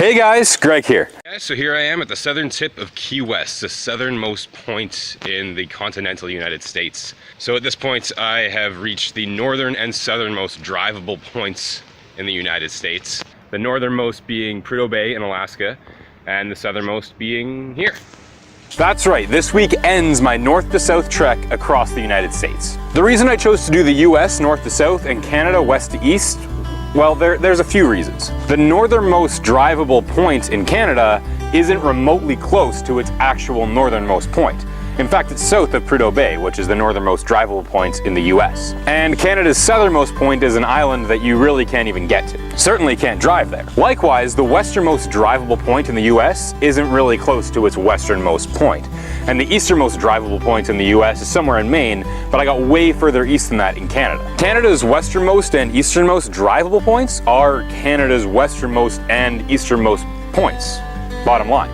Hey guys, Greg here. So here I am at the southern tip of Key West, the southernmost point in the continental United States. So at this point I have reached the northern and southernmost drivable points in the United States. The northernmost being Prudhoe Bay in Alaska, and the southernmost being here. That's right, this week ends my north to south trek across the United States. The reason I chose to do the US north to south and Canada west to east, well, there's a few reasons. The northernmost drivable point in Canada isn't remotely close to its actual northernmost point. In fact, it's south of Prudhoe Bay, which is the northernmost drivable point in the US. And Canada's southernmost point is an island that you really can't even get to. Certainly can't drive there. Likewise, the westernmost drivable point in the US isn't really close to its westernmost point. And the easternmost drivable point in the US is somewhere in Maine, but I got way further east than that in Canada. Canada's westernmost and easternmost drivable points are Canada's westernmost and easternmost points, bottom line.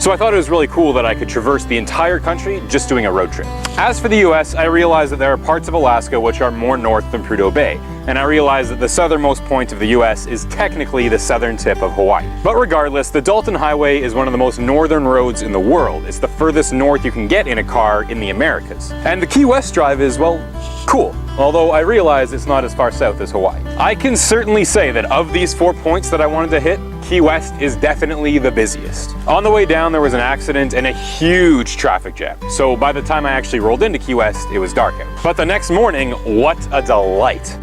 So I thought it was really cool that I could traverse the entire country just doing a road trip. As for the US, I realized that there are parts of Alaska which are more north than Prudhoe Bay, and I realized that the southernmost point of the US is technically the southern tip of Hawaii. But regardless, the Dalton Highway is one of the most northern roads in the world. It's the furthest north you can get in a car in the Americas. And the Key West drive is, well, cool. Although I realize it's not as far south as Hawaii. I can certainly say that of these 4 points that I wanted to hit, Key West is definitely the busiest. On the way down, there was an accident and a huge traffic jam. So by the time I actually rolled into Key West, it was dark out. But the next morning, what a delight.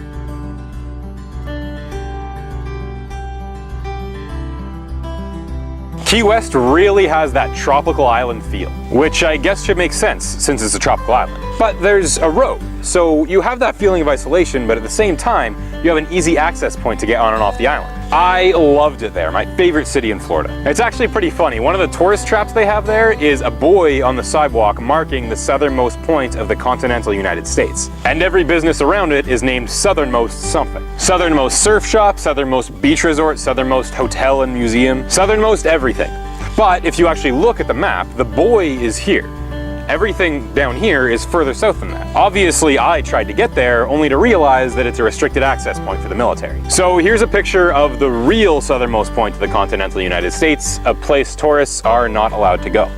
Key West really has that tropical island feel, which I guess should make sense since it's a tropical island. But there's a road, so you have that feeling of isolation, but at the same time, you have an easy access point to get on and off the island. I loved it there, my favorite city in Florida. It's actually pretty funny. One of the tourist traps they have there is a buoy on the sidewalk marking the southernmost point of the continental United States. And every business around it is named southernmost something. Southernmost surf shop, southernmost beach resort, southernmost hotel and museum, southernmost everything. But if you actually look at the map, the buoy is here. Everything down here is further south than that. Obviously, I tried to get there only to realize that it's a restricted access point for the military. So here's a picture of the real southernmost point of the continental United States, a place tourists are not allowed to go.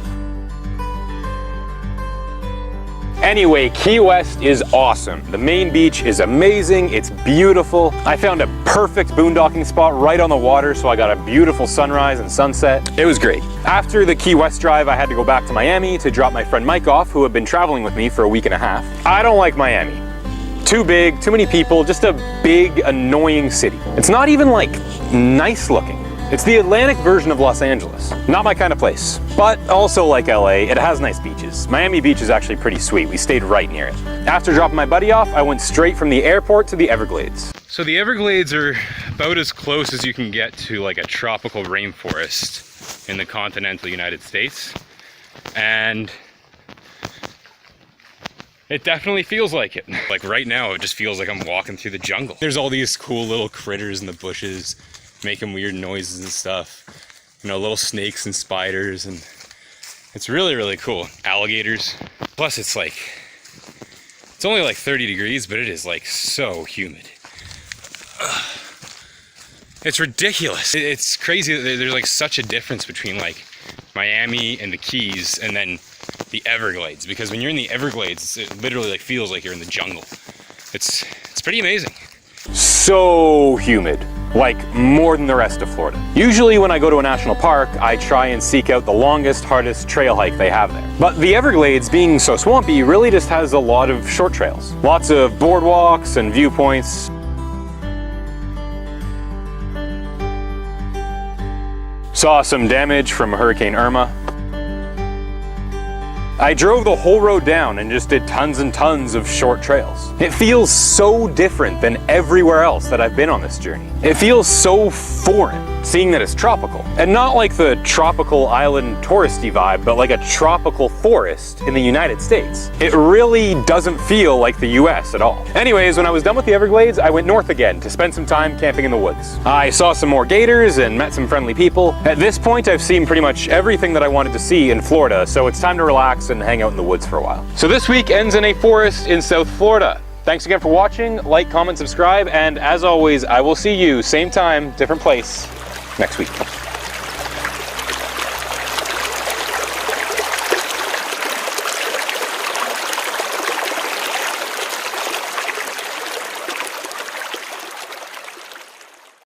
Anyway, Key West is awesome. The main beach is amazing, it's beautiful. I found a perfect boondocking spot right on the water, so I got a beautiful sunrise and sunset. It was great. After the Key West drive, I had to go back to Miami to drop my friend Mike off, who had been traveling with me for a week and a half. I don't like Miami. Too big, too many people, just a big, annoying city. It's not even like nice looking. It's the Atlantic version of Los Angeles. Not my kind of place. But also like LA, it has nice beaches. Miami Beach is actually pretty sweet. We stayed right near it. After dropping my buddy off, I went straight from the airport to the Everglades. So the Everglades are about as close as you can get to like a tropical rainforest in the continental United States. And it definitely feels like it. Like right now, it just feels like I'm walking through the jungle. There's all these cool little critters in the bushes, making weird noises and stuff. You know, little snakes and spiders, and it's really, really cool. Alligators. Plus it's only like 30 degrees, but it is like so humid. It's ridiculous. It's crazy that there's like such a difference between like Miami and the Keys and then the Everglades, because when you're in the Everglades, it literally like feels like you're in the jungle. It's pretty amazing. So humid. Like more than the rest of Florida. Usually when I go to a national park, I try and seek out the longest, hardest trail hike they have there. But the Everglades, being so swampy, really just has a lot of short trails. Lots of boardwalks and viewpoints. Saw some damage from Hurricane Irma. I drove the whole road down and just did tons and tons of short trails. It feels so different than everywhere else that I've been on this journey. It feels so foreign, seeing that it's tropical. And not like the tropical island touristy vibe, but like a tropical forest in the United States. It really doesn't feel like the US at all. Anyways, when I was done with the Everglades, I went north again to spend some time camping in the woods. I saw some more gators and met some friendly people. At this point, I've seen pretty much everything that I wanted to see in Florida, so it's time to relax and hang out in the woods for a while. So this week ends in a forest in South Florida. Thanks again for watching. Like, comment, subscribe, and as always, I will see you same time, different place next week.